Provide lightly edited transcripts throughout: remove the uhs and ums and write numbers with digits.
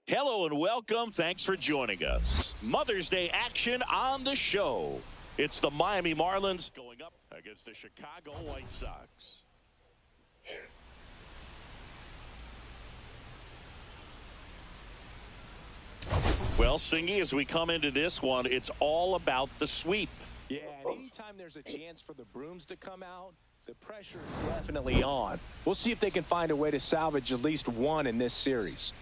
Hello and welcome. Thanks for joining us. Mother's Day action on the show. It's the Miami Marlins going up against the Chicago White Sox. Well, Singy, as we come into this one, it's all about the sweep. Yeah, and anytime there's a chance for the brooms to come out, the pressure is definitely on. We'll see if they can find a way to salvage at least one in this series.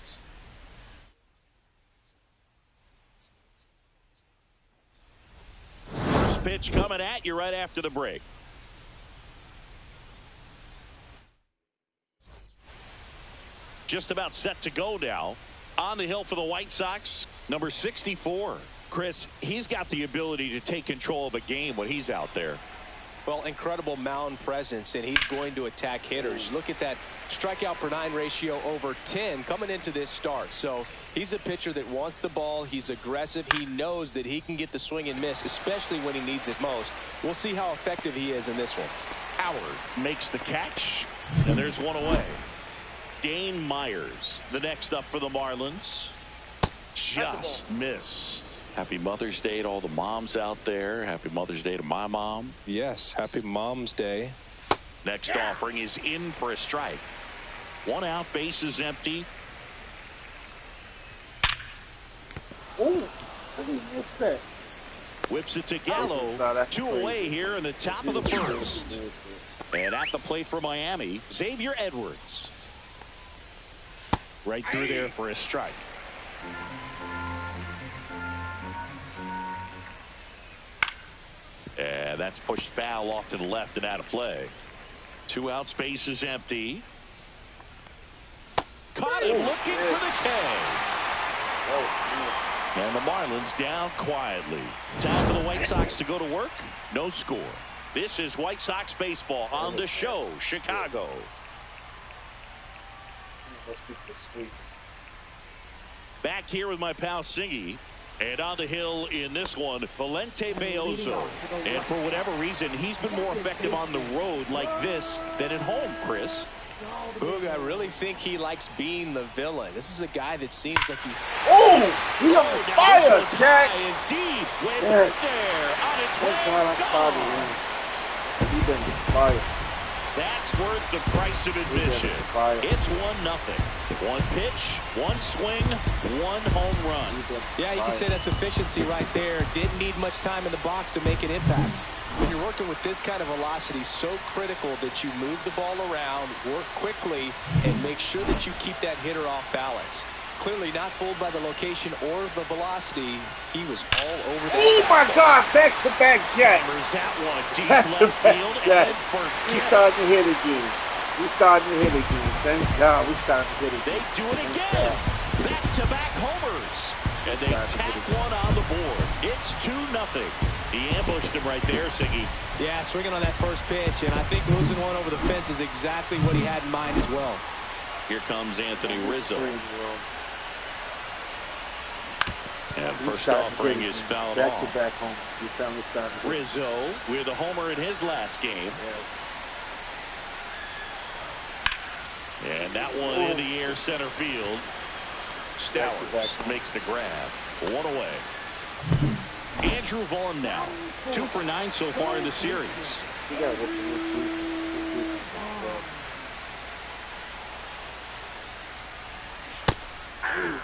First pitch coming at you right after the break. Just about set to go now. On the hill for the White Sox, number 64. Chris, he's got the ability to take control of a game when he's out there. Well, incredible mound presence, and he's going to attack hitters. Look at that strikeout per 9 ratio over 10 coming into this start. So he's a pitcher that wants the ball. He's aggressive. He knows that he can get the swing and miss, especially when he needs it most. We'll see how effective he is in this one. Howard makes the catch, and there's one away. Dane Myers, the next up for the Marlins. Just missed. Happy Mother's Day to all the moms out there. Happy Mother's Day to my mom. Yes, happy Mom's Day. Next offering is in for a strike. One out, base is empty. Oh, I didn't miss that. Whips it to Gallo. 2 away here in the top of the first. And at the plate for Miami, Xavier Edwards. Right through there for a strike. And that's pushed foul off to the left and out of play. 2 outs, base is empty. Caught him looking for the K. And the Marlins down quietly. Time for the White Sox to go to work. No score. This is White Sox baseball on the show, Chicago. Back here with my pal Singy. And on the hill in this one, Valente Bayozo. And for whatever reason, he's been more effective on the road like this than at home, Chris. Boog, I really think he likes being the villain. This is a guy that seems like he... Oh, he on fire, Jack. Indeed, way back there on its way. He's been fired. That's worth the price of admission. It's 1-0. 1 pitch, 1 swing, 1 home run. Yeah, you can say that's efficiency right there. Didn't need much time in the box to make an impact. When you're working with this kind of velocity, so critical that you move the ball around, work quickly, and make sure that you keep that hitter off balance. Clearly not fooled by the location or the velocity. He was all over that. Oh my God, back-to-back jacks. That one deep Back-to-back left field jacks. and We starting to hit again. Thank God we starting to hit again. They do it again. Back-to-back homers. And they tack one on the board. It's 2-0. He ambushed him right there, Siggy. Yeah, swinging on that first pitch, and I think losing one over the fence is exactly what he had in mind as well. Here comes Anthony Rizzo. And first offering is fouled off. Back-to-back home. We finally started. Rizzo with a homer in his last game. Yes. And that one in the air center field. Stowers makes the grab. 1 away. Andrew Vaughn now. 2 for 9 so far in the series.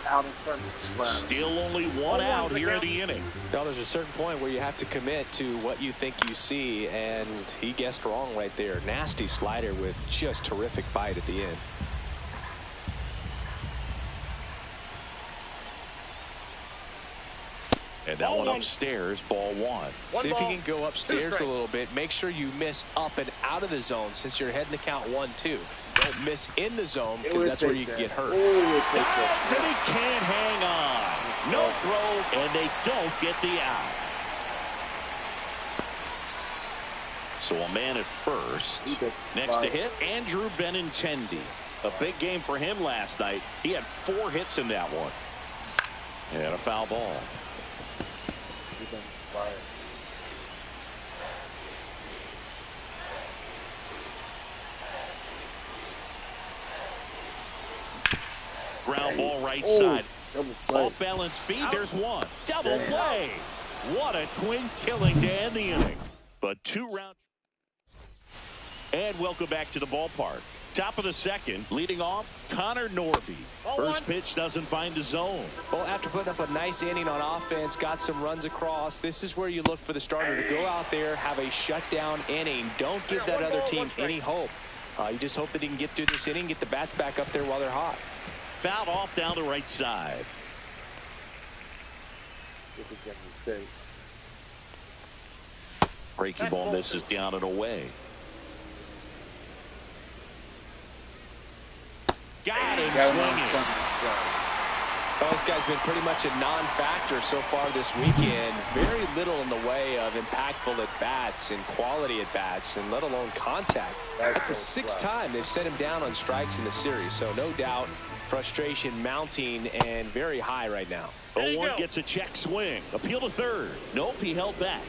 Out in front of the slab. Still only 1 out here in the inning. Now, there's a certain point where you have to commit to what you think you see, and he guessed wrong right there. Nasty slider with just terrific bite at the end. And that one upstairs, ball 1. See if you can go upstairs a little bit. Make sure you miss up and out of the zone since you're heading to count 1-2. Don't miss in the zone because that's where you can get hurt. And he can't hang on. No throw, and they don't get the out. So a man at first. Next to hit, Andrew Benintendi. A big game for him last night. He had 4 hits in that one. And a foul ball. Ground ball right side. Double play. Off balance speed. There's one. Double play. What a twin killing to end the inning. But 2 rounds. And welcome back to the ballpark. Top of the second, leading off, Connor Norby. First pitch doesn't find the zone. Well, after putting up a nice inning on offense, got some runs across, this is where you look for the starter to go out there, have a shutdown inning. Don't give that other team any hope. You just hope that he can get through this inning, get the bats back up there while they're hot. Fouled off down the right side. Breaking ball misses down and away. Got him swinging. Well, this guy's been pretty much a non-factor so far this weekend. Very little in the way of impactful at-bats and quality at-bats, and let alone contact. It's the 6th time they've set him down on strikes in the series, so no doubt frustration mounting and very high right now. 0-1 gets a check swing. Appeal to third. Nope, he held back.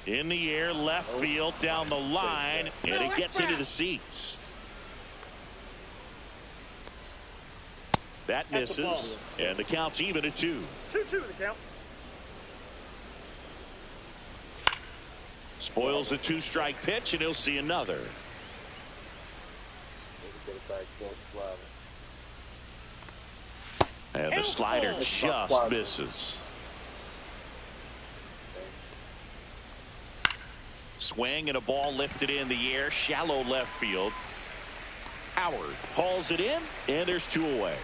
In the air, left field, down the line, and it gets into the seats. That misses, and the count's even at 2. 2-2 the count. Spoils the 2-strike pitch, and he'll see another. And the slider just misses. Swing and a ball lifted in the air, shallow left field. Howard hauls it in, and there's 2 away.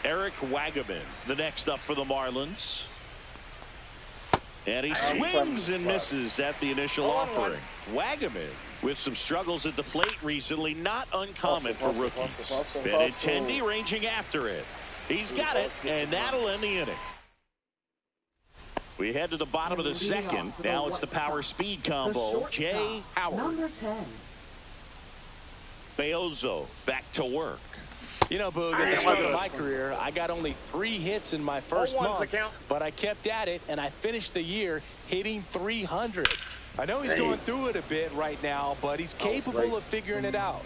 Eric Wagaman, the next up for the Marlins. And he swings and misses at the initial offering. Wagaman with some struggles at the plate recently, not uncommon for rookies. Benintendi ranging after it. He's got it, and that'll end the inning. We head to the bottom of the second. Now it's the power-speed combo. Jay Howard. Number 10. Beozo back to work. You know, Boog, at the start of my career, I got only 3 hits in my first month, but I kept at it, and I finished the year hitting 300. I know he's going through it a bit right now, but he's capable of figuring it out.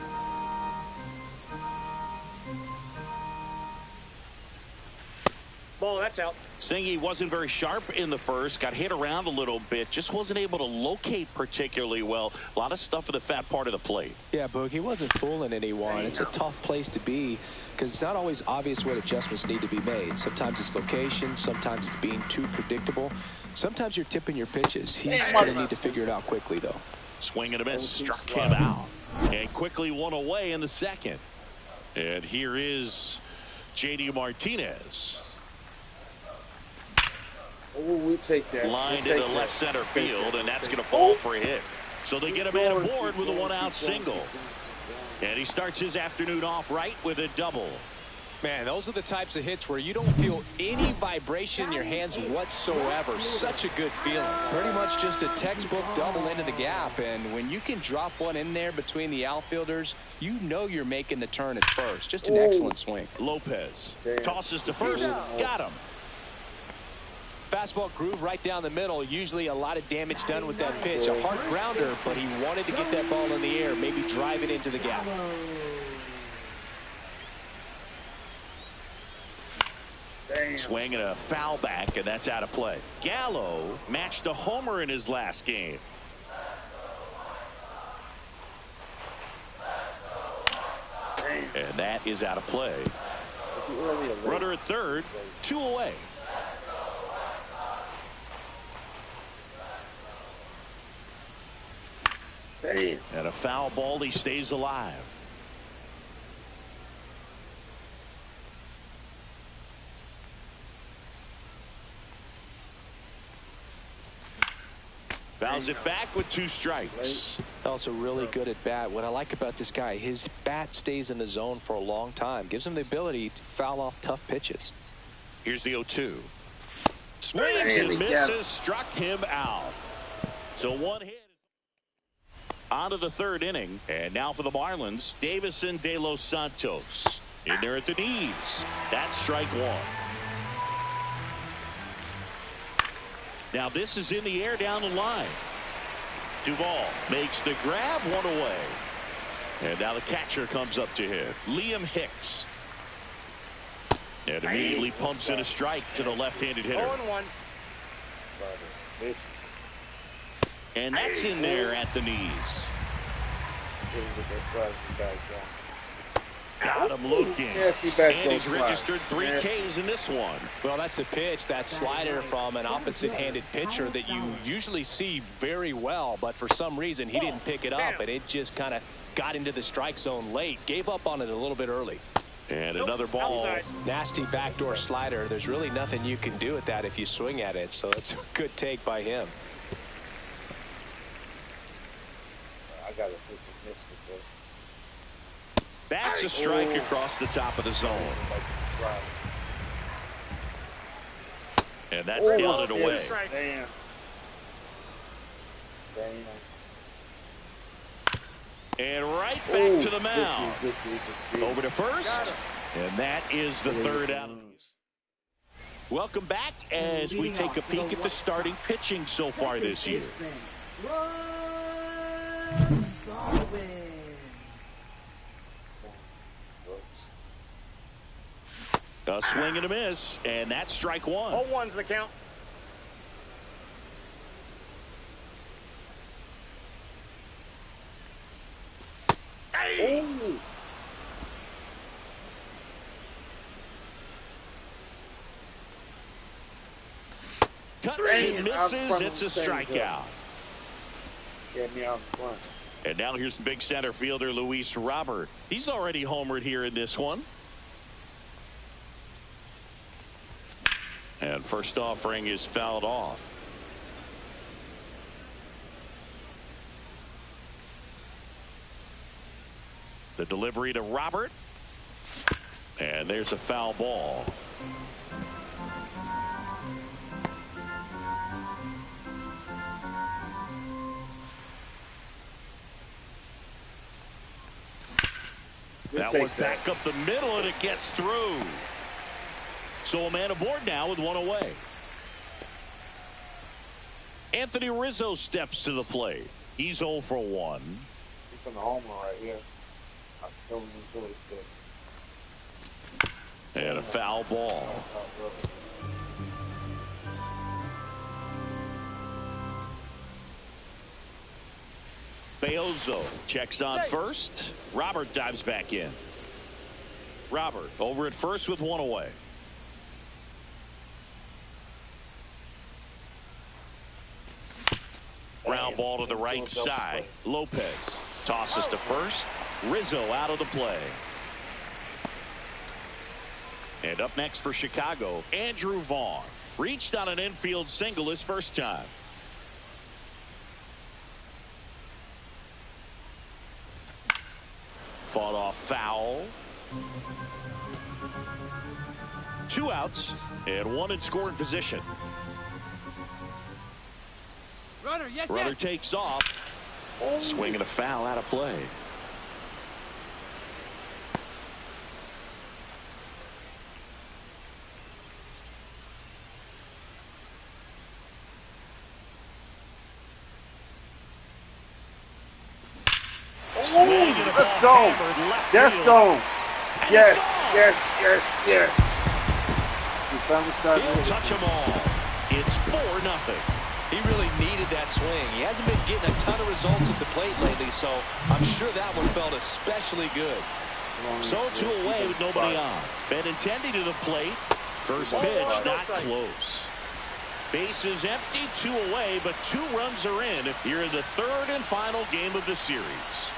Ball, that's out. Singy wasn't very sharp in the first, got hit around a little bit, just wasn't able to locate particularly well. A lot of stuff in the fat part of the plate. Yeah, Boog, he wasn't fooling anyone. It's a tough place to be because it's not always obvious what adjustments need to be made. Sometimes it's location, sometimes it's being too predictable. Sometimes you're tipping your pitches. He's going to need to figure it out quickly, though. Swing and a miss, struck him out. And quickly one away in the second. And here is J.D. Martinez. Oh, we take that. Line to the left center field, and that's going to fall for a hit. So they get a man aboard with a 1-out single. And he starts his afternoon off right with a double. Man, those are the types of hits where you don't feel any vibration in your hands whatsoever. Such a good feeling. Pretty much just a textbook double into the gap. And when you can drop one in there between the outfielders, you know you're making the turn at first. Just an excellent swing. Lopez tosses to first. Got him. Fastball groove right down the middle. Usually a lot of damage done with that pitch. A hard grounder, but he wanted to get that ball in the air, maybe drive it into the gap. Swing and a foul back, and that's out of play. Gallo matched a homer in his last game. And that is out of play. Runner at third, 2 away. And a foul ball, he stays alive. Fouls it back with 2 strikes. Also really good at bat. What I like about this guy, his bat stays in the zone for a long time. Gives him the ability to foul off tough pitches. Here's the 0-2. Swings and misses, struck him out. So 1 hit. On to the 3rd inning, and now for the Marlins, Davison De Los Santos in there at the knees. That's strike 1. Now this is in the air down the line. Duvall makes the grab, 1 away. And now the catcher comes up to him, Liam Hicks. And immediately pumps in a strike to the left-handed hitter. 0-1. And that's in there at the knees. Got him looking. And he's registered 3 Ks in this one. Well, that's a pitch, that slider from an opposite-handed pitcher that you usually see very well, but for some reason he didn't pick it up, and it just kind of got into the strike zone late. Gave up on it a little bit early. And another ball. Nasty backdoor slider. There's really nothing you can do with that if you swing at it, so it's a good take by him. I got to put the missed it. That's a strike across the top of the zone. And that's dealt it away. Damn. And right back to the mound. Over to first. And that is the third out. Welcome back as we take a peek at the starting pitching so far this year. A swing and a miss, and that's strike one. 0-1's the count. Oh. Cuts and misses. It's a strikeout. Get me out in front. And now here's the big center fielder, Luis Robert. He's already homered here in this one. And first offering is fouled off. The delivery to Robert. And there's a foul ball. That one back up the middle, and it gets through. So a man aboard now with one away. Anthony Rizzo steps to the plate. He's 0 for 1. He's on the homer right here. I told him he's really good. And a foul ball. Beozo checks on first. Robert dives back in. Robert over at first with one away. Ground ball to the right side. Lopez tosses to first. Rizzo out of the play. And up next for Chicago, Andrew Vaughn. Reached on an infield single his first time. Fought off foul. 2 outs and 1 in scoring position. Runner, yes, Runner takes off. Swinging a foul out of play. Let's go. Let's go. Yes, yes, yes, yes. He'll touch them all. It's 4-0. He really needed that swing. He hasn't been getting a ton of results at the plate lately, so I'm sure that one felt especially good. So 2 away with nobody on. Benintendi to the plate. First pitch, not close. Bases empty, 2 away, but 2 runs are in here in the 3rd and final game of the series.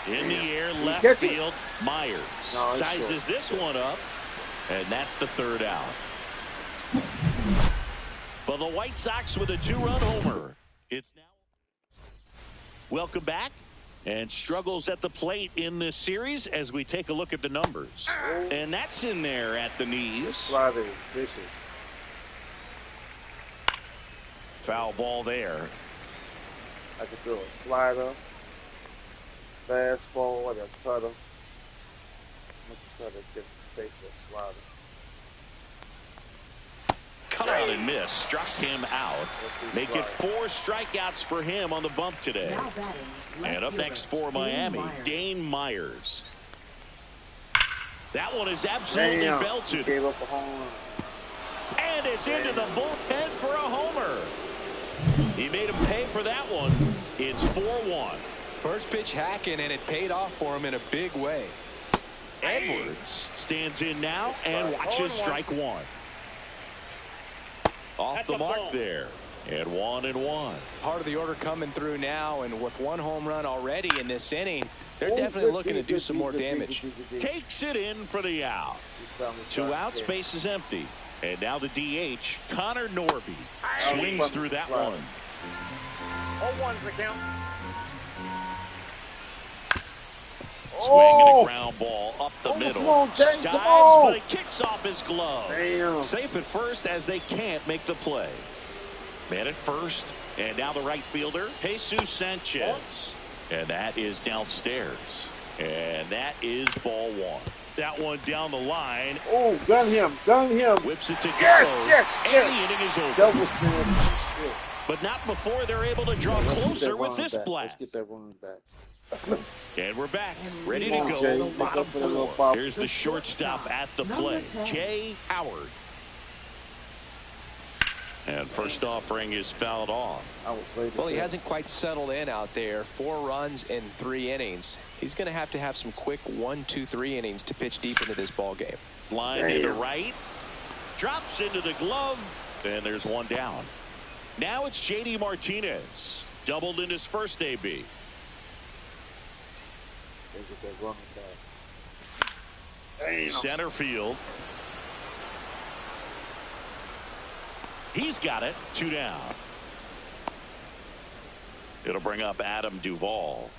In the air, left field, Myers sizes this one up, and that's the 3rd out. But the White Sox with a 2-run homer. It's now. Welcome back. And struggles at the plate in this series as we take a look at the numbers. And that's in there at the knees. Slider is vicious. Foul ball there. I could throw a slider, fastball, like a cutter. Let's try to get face a slider. cut out and miss. Struck him out. Make it 4 strikeouts for him on the bump today. And up next for Miami, Dane Myers. That one is absolutely belted. Gave up a home run. And it's into the bullpen for a homer. He made him pay for that one. It's 4-1. First pitch hacking, and it paid off for him in a big way. Edwards stands in now and watches strike one. Off the mark there. And 1-1. Part of the order coming through now, and with 1 home run already in this inning, they're definitely looking to do some more damage. Takes it in for the out. 2 out, space is empty. And now the DH, Connor Norby, swings through that one. 0-1's the count. Swing and a ground ball up the middle. Come on, James, Dives, come on. but it kicks off his glove. Damn. Safe at first as they can't make the play. Man at first, and now the right fielder, Jesus Sanchez. And that is downstairs. And that is ball 1. That one down the line. Oh, gun him. Whips it to go. Yes. And the inning is over. Double shit. But not before they're able to draw closer with this blast. Let's get that run back. And we're back, ready to Come on, go. Jay. Bottom Make up for the little 4. bop. Here's the shortstop at the play, Jay Howard. And first offering is fouled off. I was late. Well, he hasn't quite settled in out there. 4 runs in 3 innings. He's going to have some quick 1, 2, 3 innings to pitch deep into this ball game. Line into right. Drops into the glove. And there's one down. Now it's J.D. Martinez. Doubled in his first AB. Center field. He's got it. 2 down. It'll bring up Adam Duvall.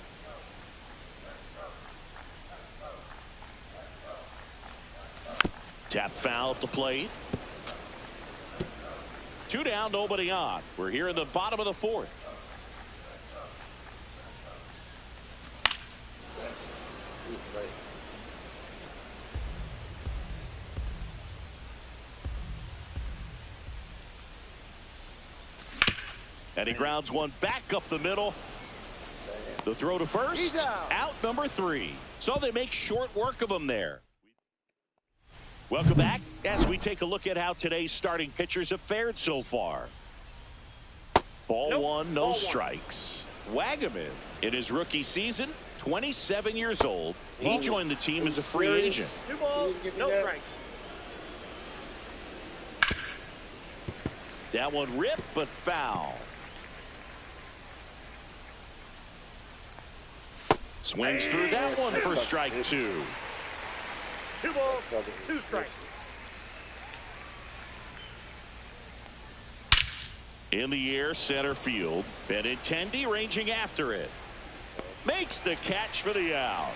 Tap foul at the plate. 2 down, nobody on. We're here in the bottom of the 4th. And he grounds one back up the middle. The throw to first. Out number 3. So they make short work of him there. Welcome back as we take a look at how today's starting pitchers have fared so far. Ball 1, no strikes. Wagaman in his rookie season, 27 years old. He joined the team as a free agent. 2 balls, no strike. That one ripped, but foul. Swings through that one for strike 2. 2 balls, 2 strikes. In the air, center field. Benintendi ranging after it. Makes the catch for the out.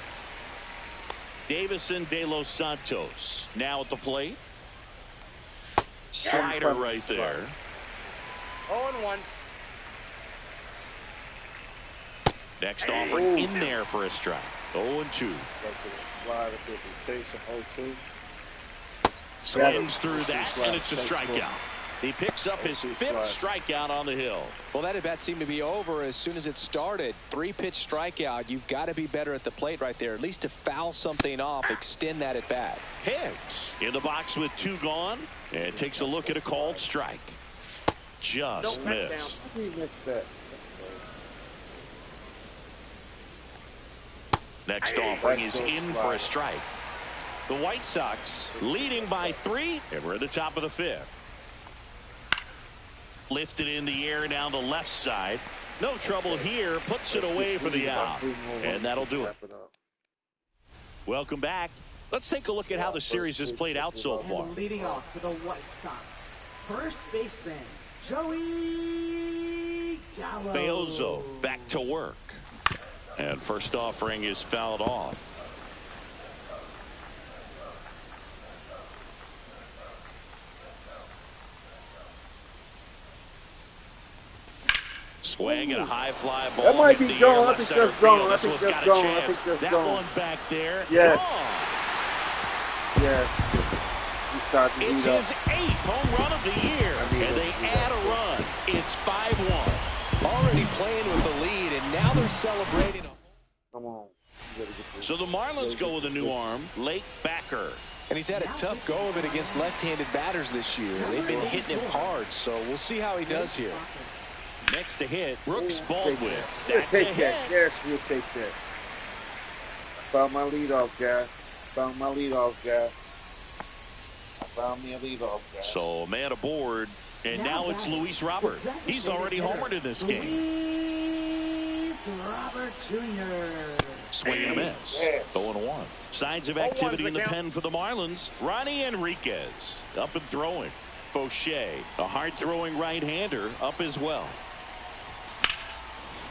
Davison de los Santos now at the plate. Slider right there. 0-1. Next offering in there for a strike. 0-2. Swings through that, and it's a strikeout. He picks up his 5th strikeout on the hill. Well, that at bat seemed to be over as soon as it started. 3-pitch strikeout. You've got to be better at the plate right there, at least to foul something off, extend that at bat. Hicks in the box with 2 gone, and takes a look at a called strike. Just missed. We missed that. Next offering is in for a strike. The White Sox leading by 3, and we're at the top of the 5th. Lifted in the air down the left side. No trouble here. Puts it away for the out. And that'll do it. Welcome back. Let's take a look at how the series has played out so far. Leading off for the White Sox, first baseman Joey Gallo. Beozo back to work. And first offering is fouled off. Swing and a high fly ball. That might be gone. I think that's gone. I think that's gone. I think that's that gone. one back there. Yes. Gone. Yes. He started to It's heat up. his 8th home run of the year. with one. Already playing with the lead, and now they're celebrating. Come on. So the Marlins go with a new arm, Lake Backer. And he's had a tough go of it against left-handed batters this year. They've been hitting him hard, so we'll see how he does here. Next to hit, Brooks Baldwin. We'll That's a take hit. that. Yes, we'll take that. Found my leadoff guy. Found my leadoff guy. I found me a leadoff guy. So a man aboard, and now it's Luis Robert. He's already homered in this game. Luis Robert Jr. Swing and a miss. 0-1. Signs of activity in the pen for the Marlins. Ronnie Enriquez up and throwing. Fauché, a hard-throwing right-hander, up as well.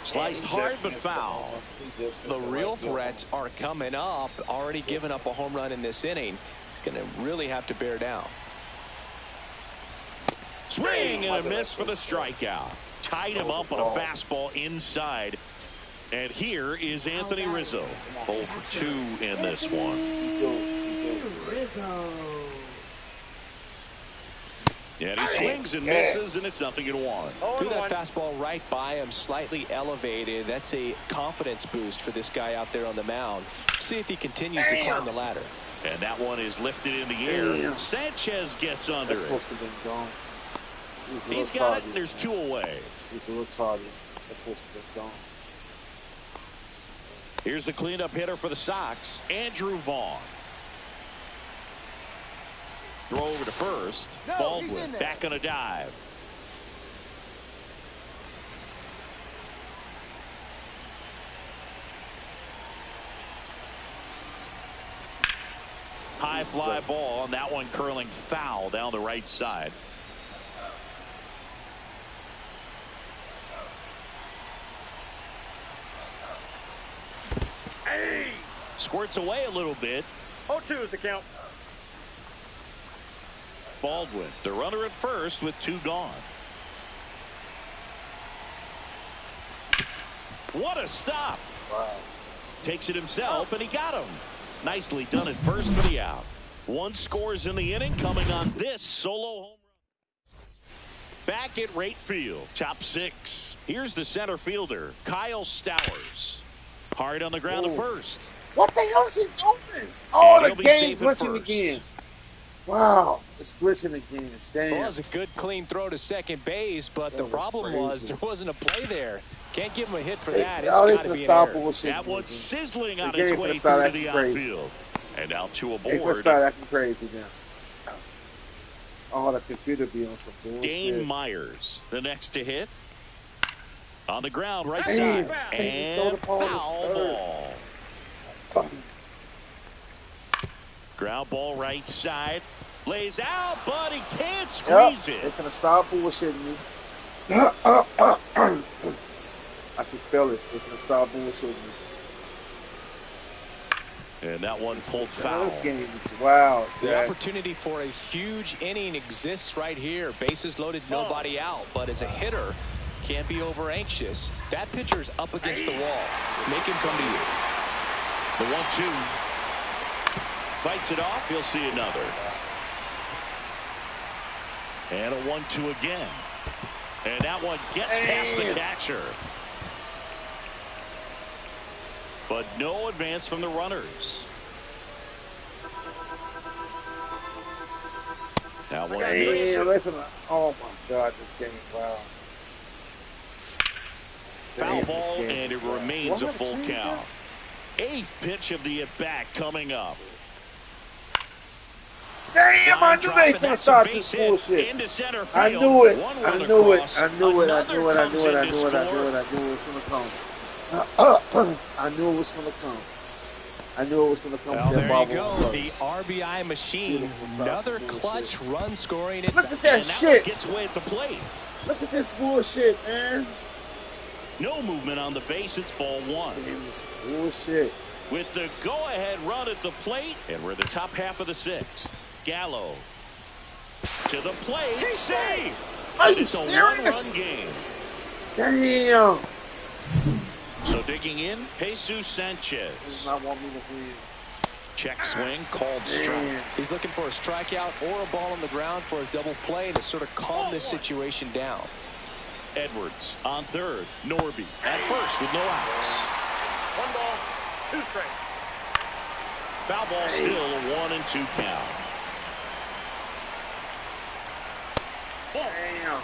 Sliced hard but foul. The real threats are coming up. Already giving up a home run in this inning. He's going to really have to bear down. Swing and a miss for the strikeout. Tied him up on a fastball inside. And here is Anthony Rizzo. 0 for 2 in this one. Rizzo. And he swings and misses, and it's 0-1. Threw that fastball right by him, slightly elevated. That's a confidence boost for this guy out there on the mound. See if he continues to climb the ladder. And that one is lifted in the air. Sanchez gets under That's it. supposed to have been gone. He's got it, and there's 2 away. He's a little tardy. That's supposed to have been gone. Here's the cleanup hitter for the Sox, Andrew Vaughn. Throw over to first. Baldwin back on a dive. High fly ball, and that one curling foul down the right side. Hey! Squirts away a little bit. 0-2 is the count. Baldwin, the runner at first with 2 gone. What a stop. Wow. Takes it himself, and he got him. Nicely done at first for the out. 1 scores in the inning, coming on this solo home run. Back at right field, top 6. Here's the center fielder, Kyle Stowers. Hard on the ground at first. What the hell is he doing? Oh, And the he'll be game safe at glitching first. again. Wow, it's glitching again. Damn. Well, it was a good clean throw to second base, but the That was problem was crazy. there wasn't a play there. Can't give him a hit for that. It's Oh, they got to finna be an stop error. bullshit. That one's sizzling The on game its finna way start through to acting the crazy. outfield. And now 2 They finna aboard. start acting crazy now. Oh, the computer be on some bullshit. Dane Myers, the next to hit. On the ground, right Damn. side. Hey, throw And the ball to foul third. ball. Ground ball right side. Lays out, but he can't squeeze They it. finna stop bullshitting me. I can feel it. They finna stop bullshitting me. And that one pulled Oh, foul. this game is wild, The Jack. opportunity for a huge inning exists right here. Bases loaded, nobody out. But as a hitter, can't be over anxious. That pitcher's up against the wall. Make him come to you. The 1-2. Fights it off. He'll see another. And a 1-2 again. And that one gets past the catcher. But no advance from the runners. That one is Damn, they finna. Oh my God, this game, wow. foul Damn, this ball, game and is it wild. remains a What? full Change count. that? 8th pitch of the at-bat coming up. Damn, I knew they Dropping, finna that's a start base this hit bullshit. into center I field. knew it. One I run knew it. across. I knew it. I Another knew it. I comes knew it. in I to knew it. I score. knew it. I knew it was finna come. I knew it was finna come. I knew it was finna come. Well, with that there you bobble go. on The first. RBI machine. Beautiful stuff, Another some clutch bullshit. run scoring. Look at And that that one shit. gets away at the plate. Look at this bullshit, man. No movement on the base. It's ball 1. Damn, this bullshit. With the go-ahead run at the plate, and we're the top half of the 6th. Gallo to the plate, save. Are you It's a serious? one-run game. Damn. So digging in, Jesus Does Sanchez. not want me to win. Check swing, called strike. Damn. He's looking for a strikeout or a ball on the ground for a double play to sort of calm this situation down. Edwards on third. Norby at first with no outs. 1 ball, 2 strikes. Foul ball, still a 1-2 count. Damn.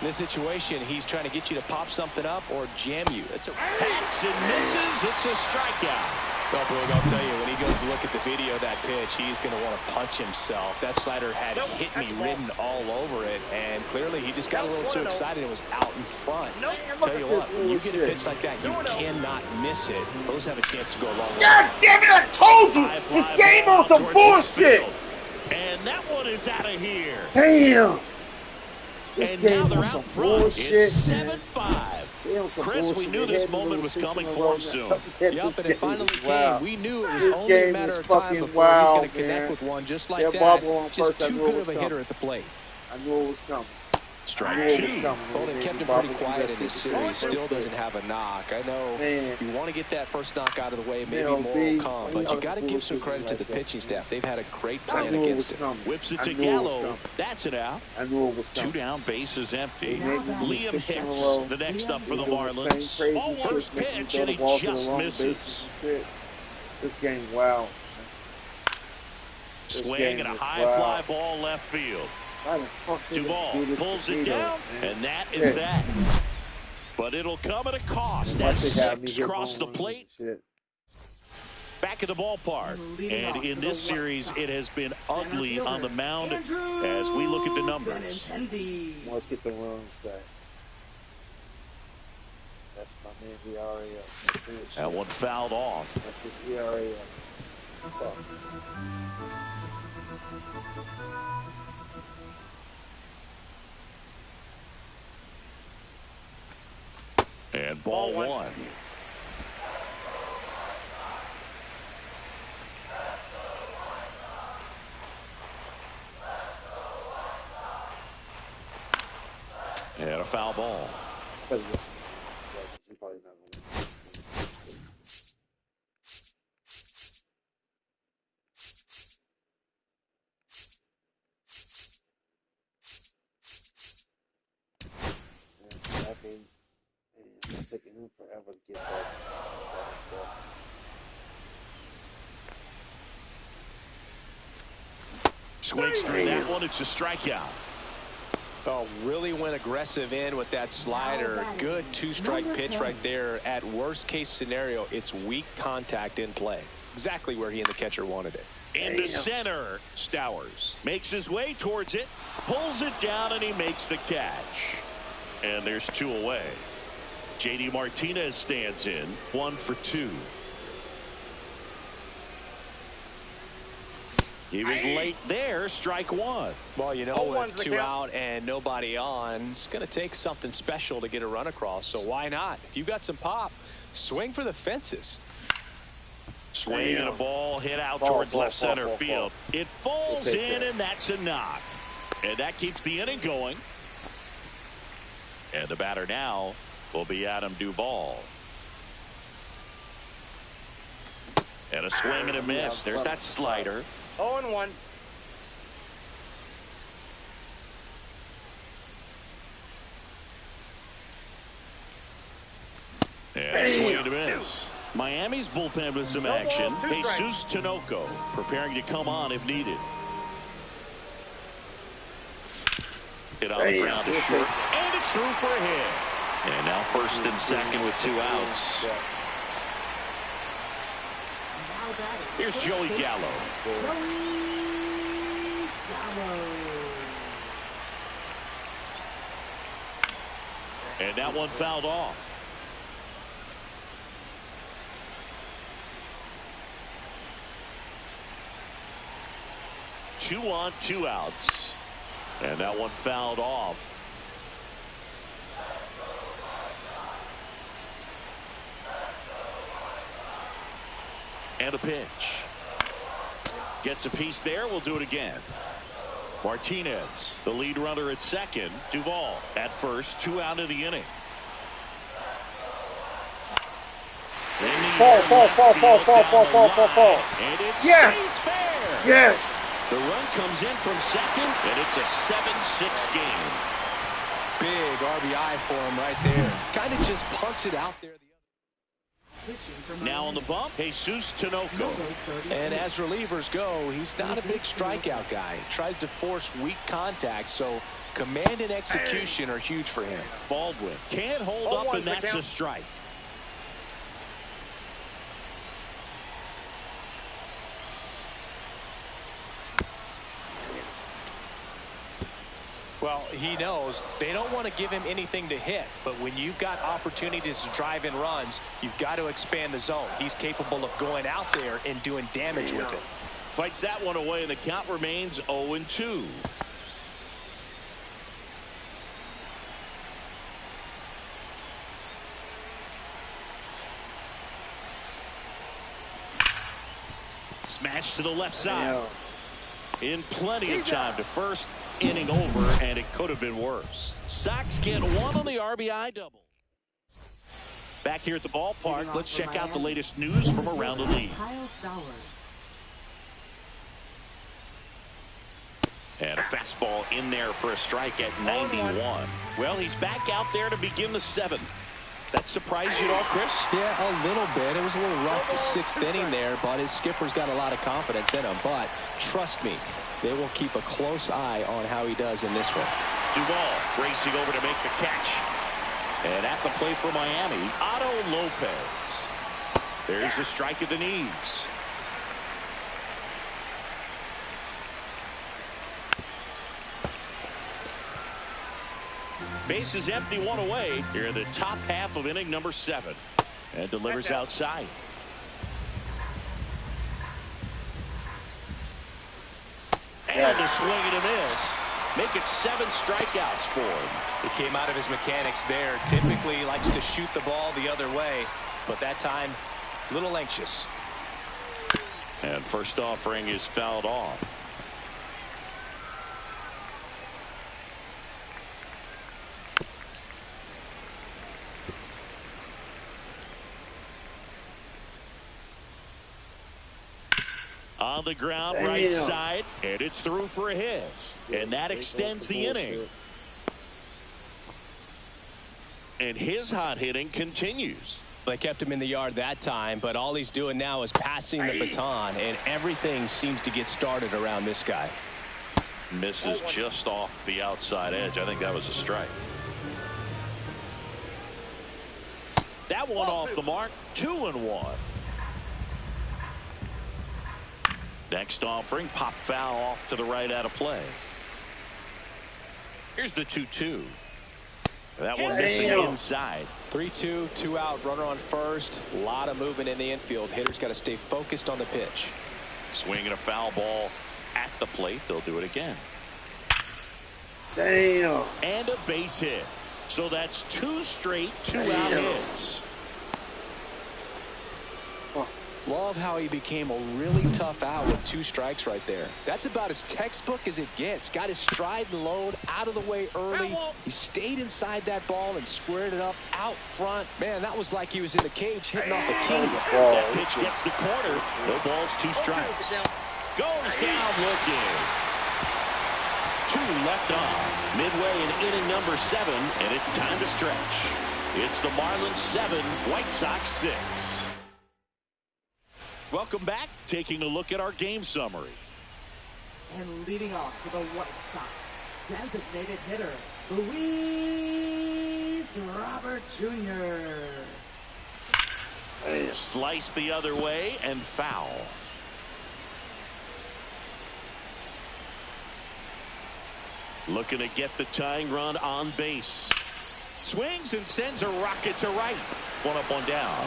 In this situation, he's trying to get you to pop something up or jam you. It's a Hacks and misses. It's a strikeout. well, Boog, I'll tell you, when he goes to look at the video of that pitch, he's going to want to punch himself. That slider had hit me written all over it, and clearly he just got a little too excited and was out in front. Tell you what, when you get a pitch like that, you cannot miss it. Those have a chance to go a long way. God damn it, I told you! This game on some bullshit! And that one is out of here. Damn! This And game now they're on out some front. bullshit. It's 7-5. Chris, we knew this moment was coming for soon. Yup, and it finally came. Wow. We knew it was This only a game matter is of time fucking before wild, he was going to connect man. with one just like That that. bobble on Just first, I too knew it good was of a hitter coming. at the plate. I knew it was coming. Strike two. Bolden kept him pretty quiet in this series. Still doesn't have a knock. I know you want to get that first knock out of the way. Maybe more will come. But you got to give some credit to the pitching staff. They've had a great plan against him. Whips it to Gallo. That's it out. I knew it was coming. 2 down, bases empty. Liam Hicks, the next up for the Marlins. First pitch, and he just misses. This game, wow. Swing and a high fly ball left field. Duvall pulls it down, and that is that. But it'll come at a cost. That's 6 across the plate. Back at the ballpark. And in this series, it has been ugly on the mound as we look at the numbers. Let's get the runs back. That's my man, ERA. That one fouled off. That's his ERA. And ball 1. And a foul ball. But listen, he's probably not going to win this. It's taking him forever to get back. So. Swings through that one. It's a strikeout. Oh, really went aggressive in with that slider. Good 2-strike pitch right there. At worst case scenario, it's weak contact in play. Exactly where he and the catcher wanted it. Into center. Stowers makes his way towards it, pulls it down, and he makes the catch. And there's 2 away. J.D. Martinez stands in, 1 for 2. He was late there, strike 1. Well, you know, with 2 out and nobody on, it's going to take something special to get a run across, so why not? If you've got some pop, swing for the fences. Swing and a ball hit out towards left center field. It falls in, and that's a knock. And that keeps the inning going. And the batter now will be Adam Duvall. And a swing and a miss. There's that slider. 0-1. And a swing and a miss. Miami's bullpen with some action. Jesus Tinoco preparing to come on if needed. Hit on the ground to short. And it's through for a hit. And now first and second with 2 outs. Here's Joey Gallo. And that one fouled off. Two on, 2 outs. And that one fouled off. And a pitch. Gets a piece there. We'll do it again. Martinez, the lead runner at second. Duvall at first. 2 out of the inning. Fall. And it Yes. stays fair. Yes. The run comes in from second, and it's a 7-6 game. big RBI for him right there. Kind of just punts it out there. Now on the bump, Jesus Tinoco. And as relievers go, he's not a big strikeout guy. He tries to force weak contact, so command and execution are huge for him. Baldwin can't hold up, and that's a strike. Well, he knows they don't want to give him anything to hit, but when you've got opportunities to drive in runs, you've got to expand the zone. He's capable of going out there and doing damage with it. Fights that one away, and the count remains 0-2. Smash to the left side. In plenty of time to first. Inning over, and it could have been worse. Sox get one on the RBI double. Back here at the ballpark, let's check out the latest news from around the league. And a fastball in there for a strike at 91. Well, he's back out there to begin the seventh. That surprised you at all, Chris? Yeah, a little bit. It was a little rough the sixth inning there, but his skipper's got a lot of confidence in him. But trust me, they will keep a close eye on how he does in this one. Duvall racing over to make the catch. And at the plate for Miami, Otto Lopez. There's a strike at the knees. Base is empty, one away here in the top half of inning number 7. And delivers outside. And a swing and a miss. Make it 7 strikeouts for him. He came out of his mechanics there. Typically he likes to shoot the ball the other way, but that time a little anxious. And first offering is fouled off. On the ground, right side, and it's through for a hit. And that extends the inning. And his hot hitting continues. They kept him in the yard that time, but all he's doing now is passing the baton, and everything seems to get started around this guy. Misses just off the outside edge. I think that was a strike. That one off the mark. 2-1. Next offering, pop foul off to the right out of play. Here's the 2-2. That one missing inside. 3-2, 2 out, runner on first. A lot of movement in the infield. Hitters got to stay focused on the pitch. Swinging a foul ball at the plate. They'll do it again. Damn. And a base hit. So that's 2 straight 2-out hits. Love how he became a really tough out with 2 strikes right there. That's about as textbook as it gets. Got his stride and load out of the way early. He stayed inside that ball and squared it up out front. Man, that was like he was in the cage hitting off a tee. That pitch gets the corner. No balls, 2 strikes. Goes down looking. 2 left on. Midway in inning number 7, and it's time to stretch. It's the Marlins 7, White Sox 6. Welcome back. Taking a look at our game summary. And leading off for the White Sox, designated hitter, Luis Robert Jr. Slice the other way and foul. Looking to get the tying run on base. Swings and sends a rocket to right. 1 up, 1 down.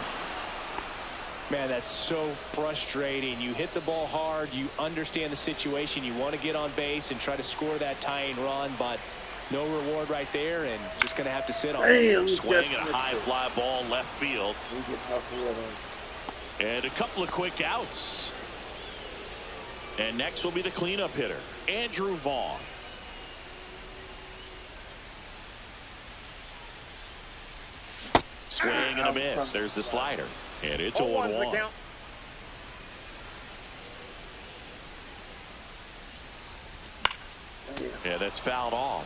Man, that's so frustrating. You hit the ball hard. You understand the situation. You want to get on base and try to score that tying run, but no reward right there, and just going to have to sit on it. Swing and a high fly ball left field. And a couple of quick outs. And next will be the cleanup hitter, Andrew Vaughn. Swing and a miss. There's the slider. And it's 0-1. Yeah, that's fouled off.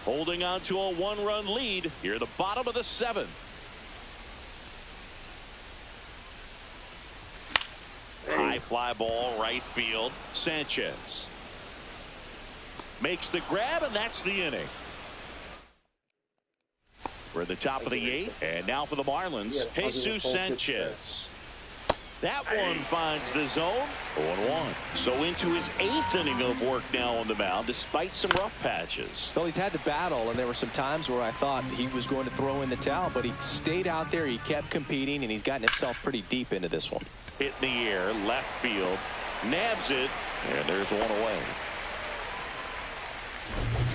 Holding on to a one-run lead here at the bottom of the 7th. High fly ball right field. Sanchez makes the grab, and that's the inning. We're at the top of the 8th, and now for the Marlins, Jesus Sanchez. That one finds the zone. 0-1. So into his 8th inning of work now on the mound, despite some rough patches. Well, he's had to battle, and there were some times where I thought he was going to throw in the towel, but he stayed out there, he kept competing, and he's gotten himself pretty deep into this one. Hit in the air, left field, nabs it, and there's one away.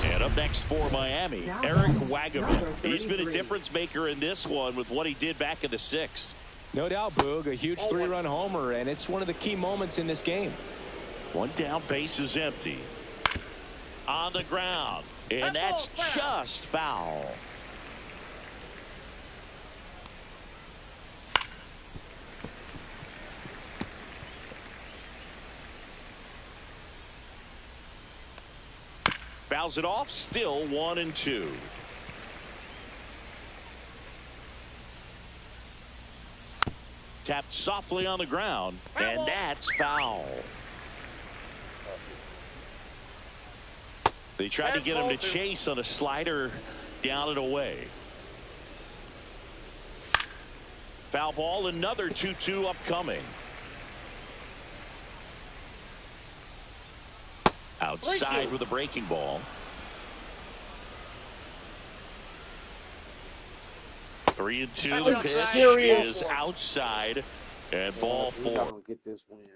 And up next for Miami, Eric Wagaman. He's been a difference maker in this one with what he did back in the 6th. No doubt, Boog, a huge 3-run homer, and it's one of the key moments in this game. One down, base is empty. On the ground, and that's just foul. Fouls it off, still 1-2. Tapped softly on the ground, and that's foul. They tried to get him to chase on a slider down and away. Foul ball, another 2-2 upcoming. Outside with a breaking ball. 3-2. The pitch is outside, and ball 4. Get this win.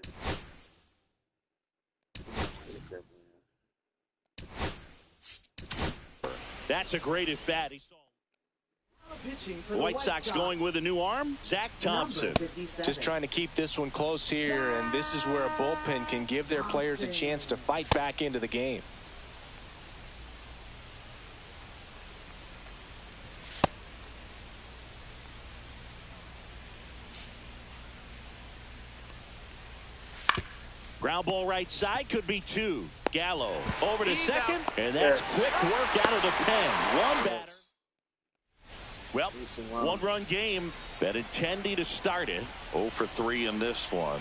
That's a great at bat. He saw White Sox going with a new arm. Zach Thompson. Just trying to keep this one close here, and this is where a bullpen can give their players a chance to fight back into the game. Ground ball right side, could be 2. Gallo over to second, and that's quick work out of the pen. One batter. Well, one-run game. Benintendi to start it. 0 for 3 in this one.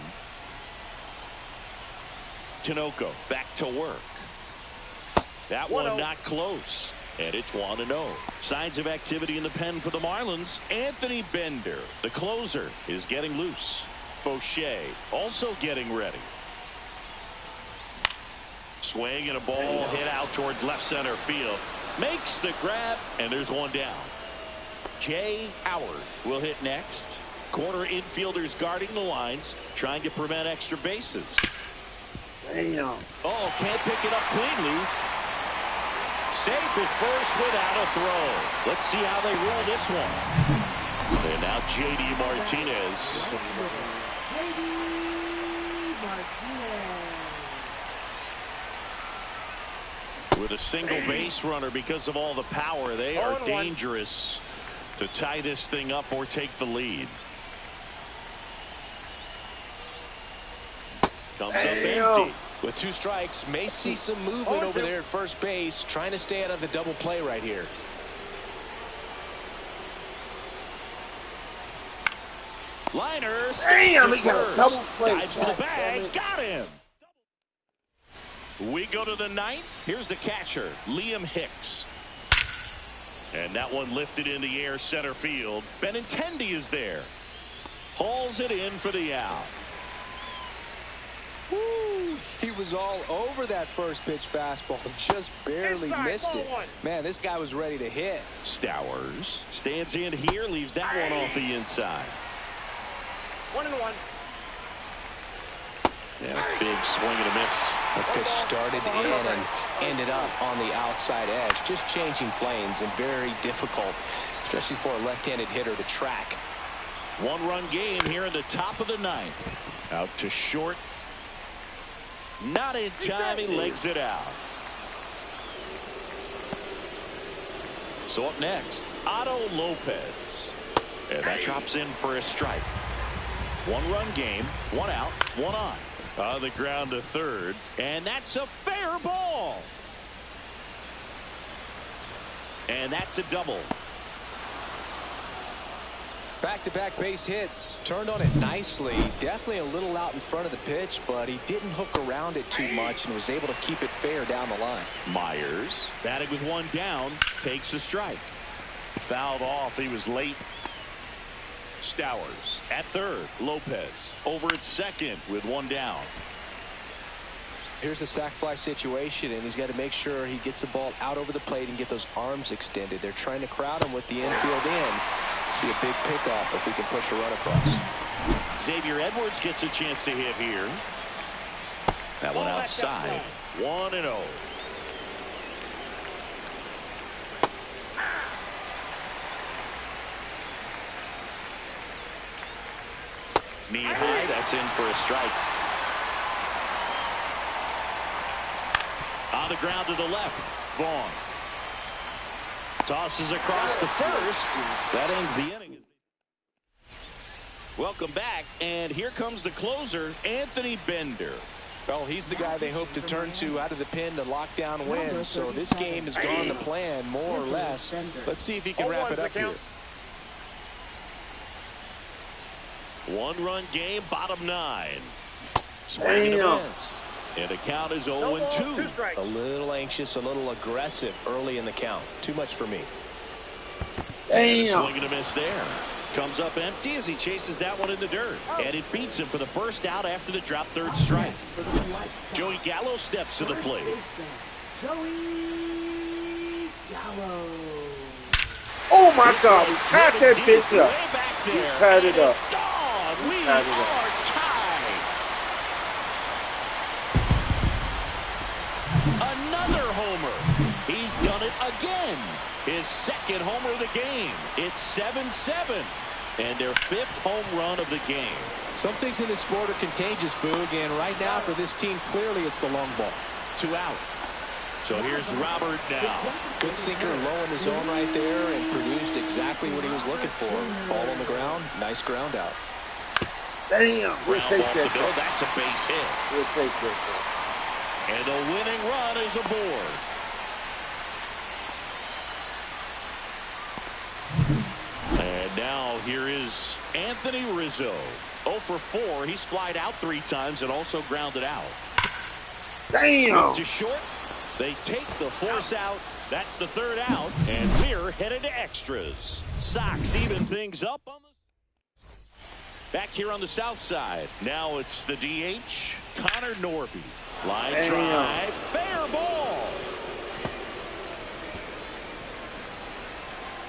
Tinoco back to work. That one not close. And it's 1-0. Signs of activity in the pen for the Marlins. Anthony Bender, the closer, is getting loose. Fauché also getting ready. Swing and a ball hit out towards left center field. Makes the grab, and there's one down. Jay Howard will hit next. Corner infielders guarding the lines, trying to prevent extra bases. Damn. Oh, can't pick it up cleanly. Safe at first without a throw. Let's see how they roll this one. And now J.D. Martinez. With a single base runner because of all the power, they are dangerous to tie this thing up or take the lead. Comes up empty. With 2 strikes, may see some movement over there at first base, trying to stay out of the double play right here. Liner. Damn, he got a double play. Dives for the bag. Got him. We go to the 9th. Here's the catcher, Liam Hicks. And that one lifted in the air center field. Benintendi is there. Hauls it in for the out. Woo, he was all over that first pitch fastball. Just barely missed it. Man, this guy was ready to hit. Stowers stands in here, leaves that one off the inside. 1-1. And a big swing and a miss. The pitch started in and ended up on the outside edge. Just changing planes and very difficult, especially for a left-handed hitter to track. One-run game here in the top of the 9th. Out to short. Not in time. He legs it out. So up next, Otto Lopez. And that drops in for a strike. One-run game, 1 out, 1 on. On the ground to third, and that's a fair ball. And that's a double. Back-to-back base hits. Turned on it nicely. Definitely a little out in front of the pitch, but he didn't hook around it too much and was able to keep it fair down the line. Myers batting with one down, takes a strike. Fouled off. He was late. Stowers at third. Lopez over at second with one down. Here's a sac fly situation, and he's got to make sure he gets the ball out over the plate and get those arms extended. They're trying to crowd him with the infield in. Be a big pickoff if we can push a run across. Xavier Edwards gets a chance to hit here. That one outside. 1-0. Knee high, that's in for a strike. On the ground to the left, Vaughn. Tosses across the first. That ends the inning. Welcome back, and here comes the closer, Anthony Bender. Well, he's the guy they hope to turn to out of the pen to lock down wins. So this game has gone to plan, more or less. Let's see if he can wrap it up here. One-run game, bottom 9. Swing and a miss. And the count is 0-2. A little anxious, a little aggressive early in the count. Too much for me. Swing and a miss there. Comes up empty as he chases that one in the dirt. And it beats him for the first out after the drop third strike. Joey Gallo steps to the plate. Joey Gallo. Oh my God, we tied that bitch up. We tied it up. We are tied. Another homer. He's done it again. His second homer of the game. It's 7-7. And their 5th home run of the game. Some things in this sport are contagious, Boog, and right now for this team, clearly it's the long ball. 2 out. So here's Robert now. Good sinker low in the zone right there and produced exactly what he was looking for. Ball on the ground, nice ground out. Damn, we'll take that. That's a base hit. We'll take that. And the winning run is aboard. And now here is Anthony Rizzo. 0 for 4. He's flied out 3 times and also grounded out. Damn. To short. They take the force out. That's the 3rd out. And we're headed to extras. Sox even things up on the back here on the south side. Now it's the DH, Connor Norby. Line drive. Fair ball.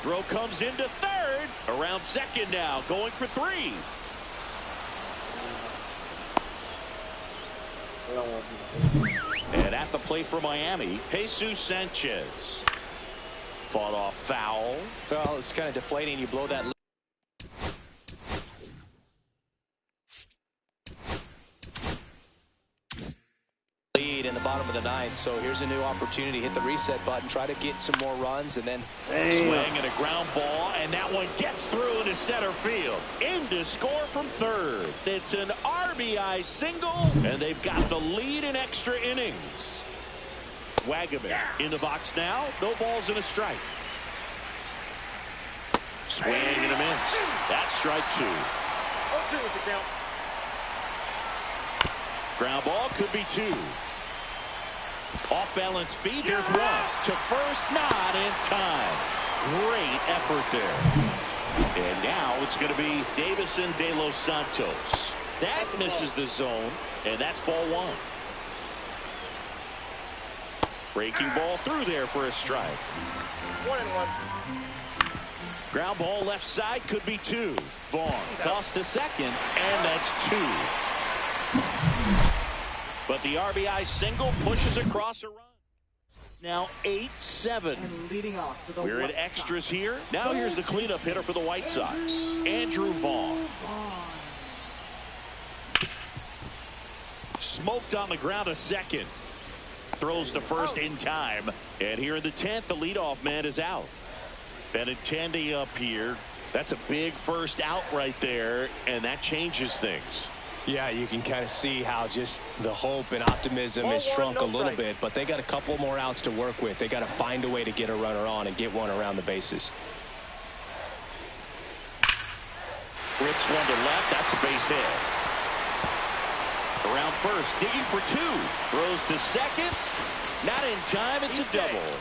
Throw comes into 3rd. Around 2nd now. Going for 3. And at the plate for Miami, Jesus Sanchez. Fought off foul. Well, it's kind of deflating. You blow that lead in the bottom of the 9th. So here's a new opportunity. Hit the reset button. Try to get some more runs and then swing and a ground ball. And that one gets through into center field. In to score from 3rd. It's an RBI single. And they've got the lead in extra innings. Wagaman in the box now. No balls and a strike. Swing and a miss. That's strike 2. 0-2 is the count. Ground ball could be 2. Off balance feed. There's 1 to first. Not in time. Great effort there. And now it's going to be Davison De Los Santos. That misses the zone. And that's ball 1. Breaking ball through there for a strike. 1-1. Ground ball left side could be 2. Vaughn toss to 2nd, and that's 2. But the RBI single pushes across a run. Now 8-7. And leading off for the We're at extras here. Now here's the cleanup hitter for the White Sox, Andrew Vaughn. Smoked on the ground to 2nd. Throws to 1st in time. And here in the 10th, the leadoff man is out. Benintendi up here. That's a big first out right there, and that changes things. Yeah, you can kind of see how just the hope and optimism has shrunk a little bit, but they got a couple more outs to work with. They got to find a way to get a runner on and get one around the bases. Rips one to left. That's a base hit. Around first, digging for two. Throws to second. Not in time. It's a double.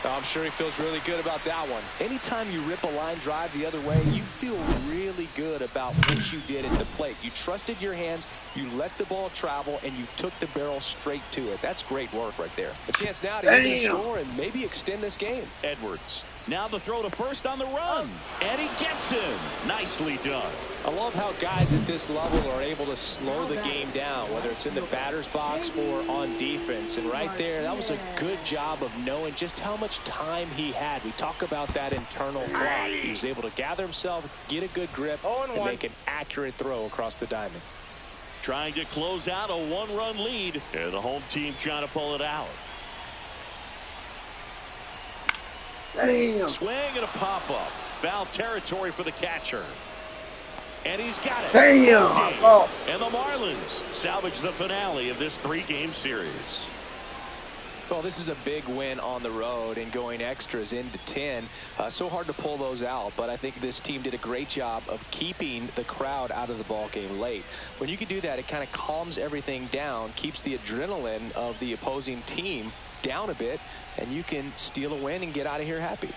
I'm sure he feels really good about that one. Anytime you rip a line drive the other way, you feel really good about what you did at the plate. You trusted your hands, you let the ball travel, and you took the barrel straight to it. That's great work right there. A chance now to get the score and maybe extend this game. Edwards. Now the throw to first on the run. And he gets him. Nicely done. I love how guys at this level are able to slow the game down, whether it's in the batter's box or on defense. And right there, that was a good job of knowing just how much time he had. We talk about that internal clock. He was able to gather himself, get a good grip, and make an accurate throw across the diamond. Trying to close out a one-run lead. And the home team trying to pull it out. Damn. Swing and a pop-up. Foul territory for the catcher. And he's got it. Damn. Oh. And the Marlins salvage the finale of this three-game series. Well, this is a big win on the road and going extras into 10. So hard to pull those out, but I think this team did a great job of keeping the crowd out of the ball game late. When you can do that, it kind of calms everything down, keeps the adrenaline of the opposing team down a bit, and you can steal a win and get out of here happy.